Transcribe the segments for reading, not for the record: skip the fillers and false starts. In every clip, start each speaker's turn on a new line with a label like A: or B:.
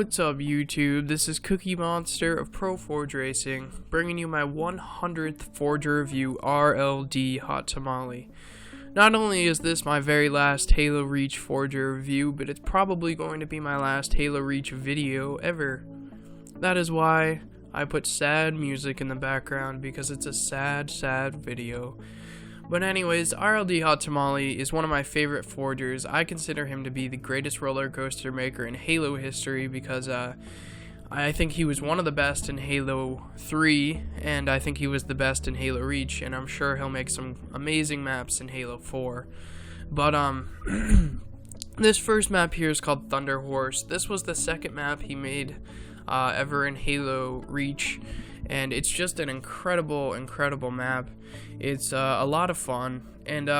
A: What's up, YouTube? This is Cookie Monster of ProForgeRacing, bringing you my 100th ForgER review, RLD HotTamale. Not only is this my very last Halo Reach ForgER review, but it's probably going to be my last Halo Reach video ever. That is why I put sad music in the background, because it's a sad, sad video. But anyways, RLD HotTamale is one of my favorite forgers. I consider him to be the greatest roller coaster maker in Halo history because I think he was one of the best in Halo 3, and I think he was the best in Halo Reach, and I'm sure he'll make some amazing maps in Halo 4. But this first map here is called Thunder Horse. This was the second map he made ever in Halo Reach, and it's just an incredible map. It's a lot of fun, and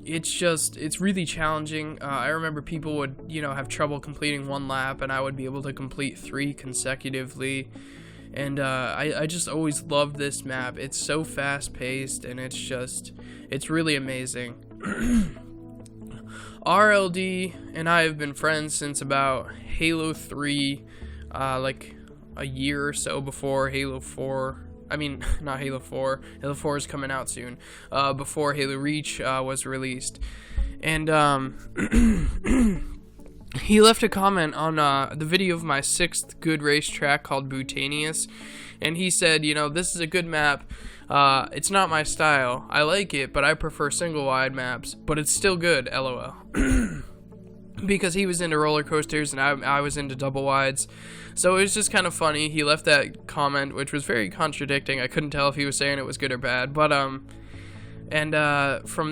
A: it's really challenging. I remember people would, have trouble completing one lap, and I would be able to complete 3 consecutively. And I just always loved this map. It's so fast-paced, and it's really amazing. RLD and I have been friends since about Halo 3, like a year or so before Halo 4. I mean, not Halo 4. Halo 4 is coming out soon. Before Halo Reach was released. And he left a comment on the video of my 6th good racetrack called Butanius. And he said, this is a good map. It's not my style. I like it, but I prefer single-wide maps. But it's still good, LOL. Because he was into roller coasters and I was into double wides. So it was just kind of funny. He left that comment, which was very contradicting. I couldn't tell if he was saying it was good or bad. But from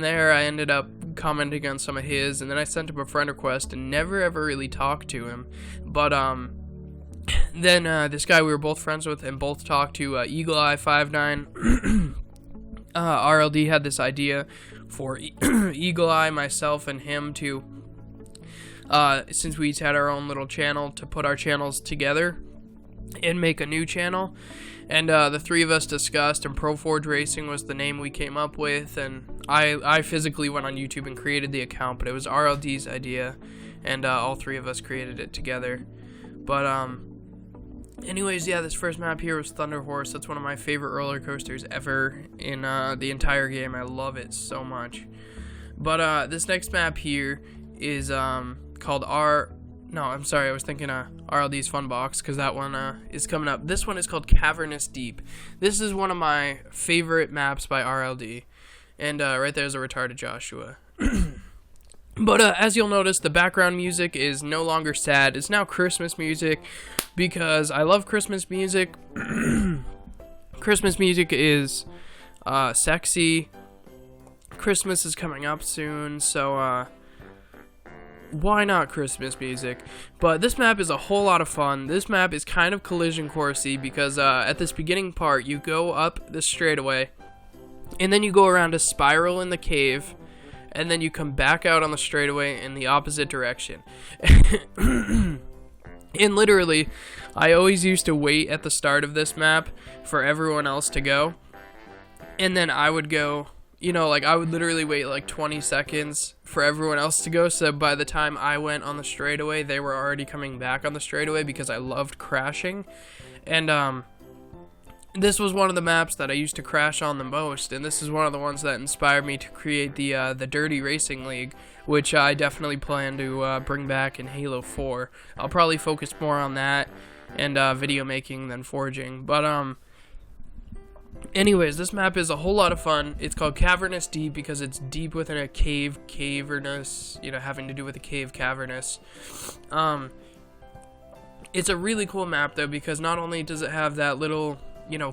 A: there I ended up commenting on some of his, and then I sent him a friend request and never ever really talked to him. But then this guy we were both friends with and both talked to, EagleEye59. RLD had this idea for EagleEye, myself, and him to since we each had our own little channel, to put our channels together and make a new channel. And the 3 of us discussed, and ProForgeRacing was the name we came up with, and I physically went on YouTube and created the account, but it was RLD's idea, and all 3 of us created it together. But anyways, yeah, this first map here was Thunder Horse. That's one of my favorite roller coasters ever in the entire game. I love it so much. But this next map here is called I was thinking RLD's Fun Box, because that one is coming up. This one is called Cavernous Deep. This is one of my favorite maps by RLD, and right there's a retarded Joshua. But as you'll notice, the background music is no longer sad. It's now Christmas music, because I love Christmas music. Christmas music is sexy. Christmas is coming up soon, so why not Christmas music? But this map is a whole lot of fun. This map is kind of collision coursey, because at this beginning part, you go up the straightaway, and then you go around a spiral in the cave, and then you come back out on the straightaway in the opposite direction. And literally, I always used to wait at the start of this map for everyone else to go, and then I would go. I would literally wait like 20 seconds for everyone else to go, so by the time I went on the straightaway, they were already coming back on the straightaway, because I loved crashing. And this was one of the maps that I used to crash on the most, and this is one of the ones that inspired me to create the Dirty Racing League, which I definitely plan to bring back in Halo 4. I'll probably focus more on that and video making than forging, but anyways, this map is a whole lot of fun. It's called Cavernous Deep because it's deep within a cavernous, having to do with a cave, cavernous. It's a really cool map, though, because not only does it have that little,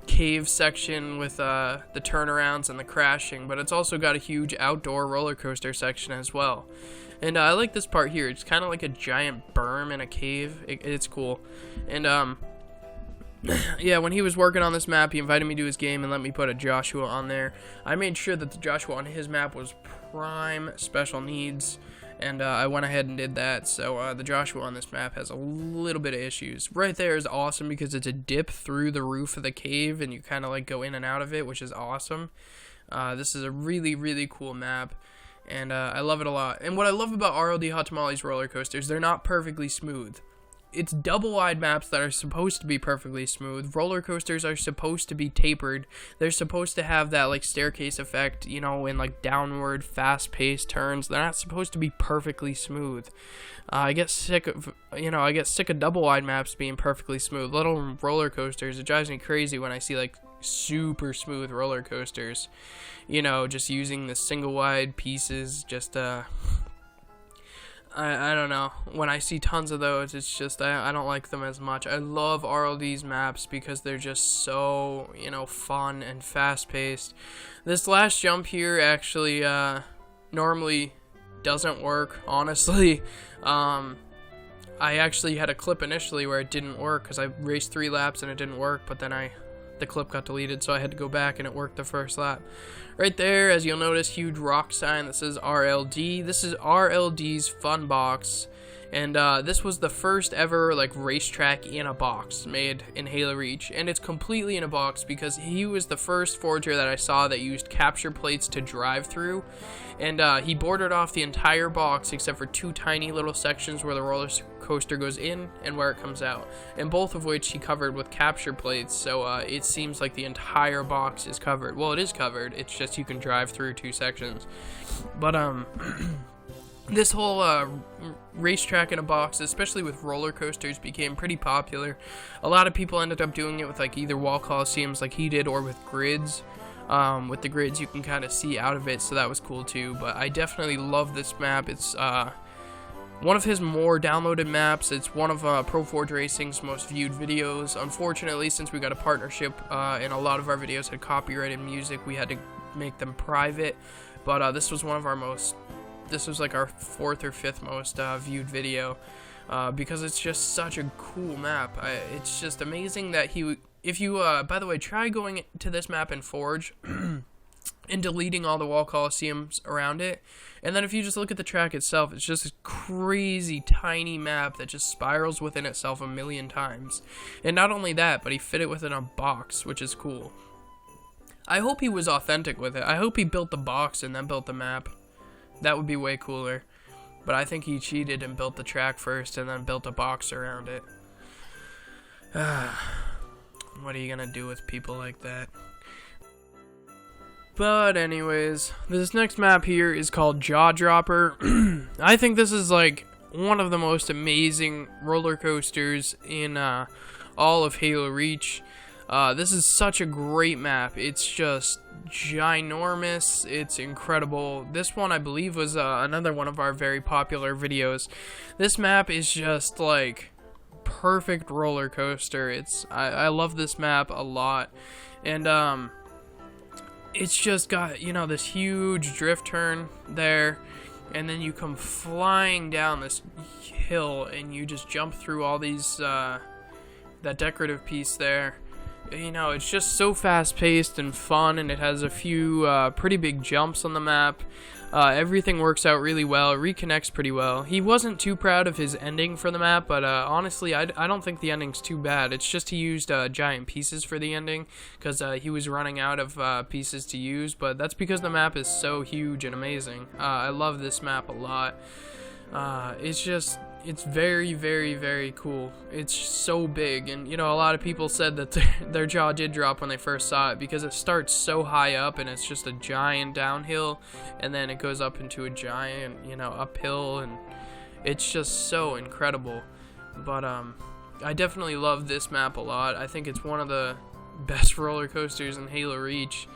A: cave section with the turnarounds and the crashing, but it's also got a huge outdoor roller coaster section as well. And I like this part here. It's kind of like a giant berm in a cave. It's cool. And yeah, when he was working on this map, he invited me to his game and let me put a Joshua on there. I made sure that the Joshua on his map was prime special needs, and I went ahead and did that. So the Joshua on this map has a little bit of issues. Right there is awesome because it's a dip through the roof of the cave, and you kind of like go in and out of it, which is awesome. This is a really cool map, and I love it a lot. And what I love about RLD HotTamale's roller coasters, they're not perfectly smooth. it's double wide maps that are supposed to be perfectly smooth. Roller coasters are supposed to be tapered. They're supposed to have that like staircase effect, you know, in like downward fast-paced turns. They're not supposed to be perfectly smooth. I get sick of double wide maps being perfectly smooth. Little roller coasters, it drives me crazy when I see like super smooth roller coasters, you know, just using the single wide pieces. Just I don't know, when I see tons of those, it's just I don't like them as much. I love RLD's maps because they're just so, you know, fun and fast paced. This last jump here actually normally doesn't work, honestly. I actually had a clip initially where it didn't work because I raced 3 laps and it didn't work, but then the clip got deleted, so I had to go back and it worked the first lap. Right there, as you'll notice, huge rock sign that says RLD. This is RLD's Fun Box, and this was the first ever like racetrack in a box made in Halo Reach, and it's completely in a box because he was the first forger that I saw that used capture plates to drive through, and he boarded off the entire box except for 2 tiny little sections where the roller coaster goes in and where it comes out, and both of which he covered with capture plates, so it seems like the entire box is covered. Well, it is covered, it's just you can drive through 2 sections. But this whole racetrack in a box, especially with roller coasters, became pretty popular. A lot of people ended up doing it with like either wall coliseums like he did or with grids. With the grids you can kind of see out of it, so that was cool too. But I definitely love this map. It's one of his more downloaded maps. It's one of ProForgeRacing's most viewed videos. Unfortunately, since we got a partnership and a lot of our videos had copyrighted music, we had to make them private. But this was one of our this was like our 4th or 5th most viewed video because it's just such a cool map. It's just amazing that if you, by the way, try going to this map in Forge and deleting all the wall coliseums around it, and then if you just look at the track itself, it's just a crazy tiny map that just spirals within itself a million times. And not only that, but he fit it within a box, which is cool. I hope he was authentic with it. I hope he built the box and then built the map. That would be way cooler. But I think he cheated and built the track first and then built a box around it. What are you gonna do with people like that? But anyways, this next map here is called Jaw Dropper. I think this is like one of the most amazing roller coasters in all of Halo Reach. This is such a great map. It's just ginormous. It's incredible. This one, I believe, was another one of our very popular videos. This map is just like perfect roller coaster. I love this map a lot, and it's just got, you know, this huge drift turn there, and then you come flying down this hill and you just jump through all these that decorative piece there. You know, it's just so fast-paced and fun, and it has a few pretty big jumps on the map. Everything works out really well. It reconnects pretty well. He wasn't too proud of his ending for the map, but honestly, I don't think the ending's too bad. It's just he used giant pieces for the ending because he was running out of pieces to use, but that's because the map is so huge and amazing. I love this map a lot. It's very, very, very cool. It's so big, and you know, a lot of people said that their jaw did drop when they first saw it because it starts so high up and it's just a giant downhill, and then it goes up into a giant, you know, uphill, and it's just so incredible. But I definitely love this map a lot. I think it's one of the best roller coasters in Halo Reach.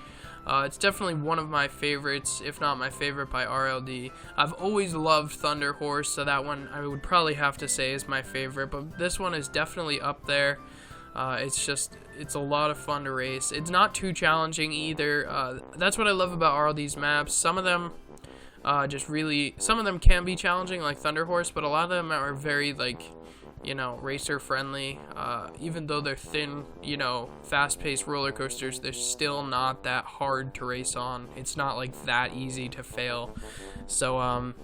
A: It's definitely one of my favorites, if not my favorite, by RLD. I've always loved Thunder Horse, so that one I would probably have to say is my favorite, but this one is definitely up there. It's a lot of fun to race. It's not too challenging either. That's what I love about RLD's maps. Some of them some of them can be challenging, like Thunder Horse, but a lot of them are very, like, you know, racer friendly. Even though they're thin, you know, fast-paced roller coasters, they're still not that hard to race on. It's not like that easy to fail. So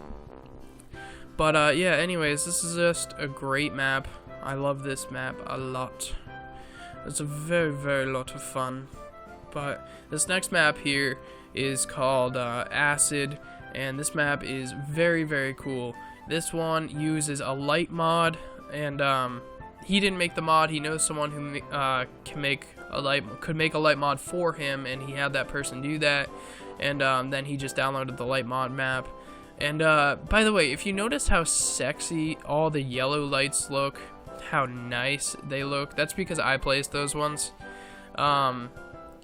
A: yeah, anyways, this is just a great map. I love this map a lot. It's a very, very lot of fun. But this next map here is called Acid, and this map is very, very cool. This one uses a light mod and he didn't make the mod. He knows someone who could make a light mod for him, and he had that person do that. And then he just downloaded the light mod map. And by the way, if you notice how sexy all the yellow lights look, how nice they look, that's because I placed those ones.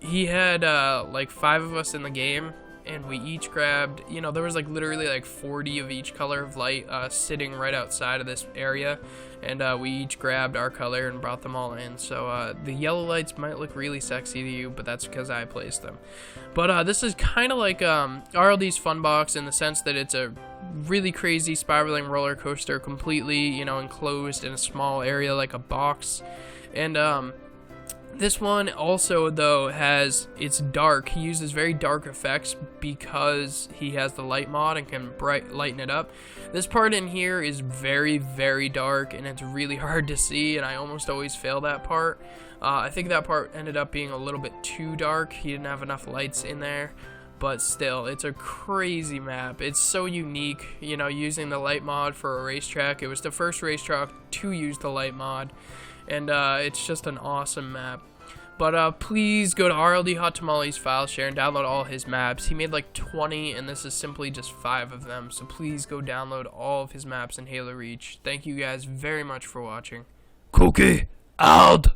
A: He had like 5 of us in the game, and we each grabbed, you know, there was like literally like 40 of each color of light sitting right outside of this area, and we each grabbed our color and brought them all in. So the yellow lights might look really sexy to you, but that's because I placed them. But this is kind of like RLD's Fun Box in the sense that it's a really crazy spiraling roller coaster, completely, you know, enclosed in a small area like a box. And this one also, though, it's dark. He uses very dark effects because he has the light mod and can lighten it up. This part in here is very, very dark, and it's really hard to see, and I almost always fail that part. I think that part ended up being a little bit too dark. He didn't have enough lights in there, but still, it's a crazy map. It's so unique, you know, using the light mod for a racetrack. It was the first racetrack to use the light mod, and it's just an awesome map. But please go to RLD HotTamale's file share and download all his maps. He made like 20, and this is simply just 5 of them. So please go download all of his maps in Halo Reach. Thank you guys very much for watching. Cookie out!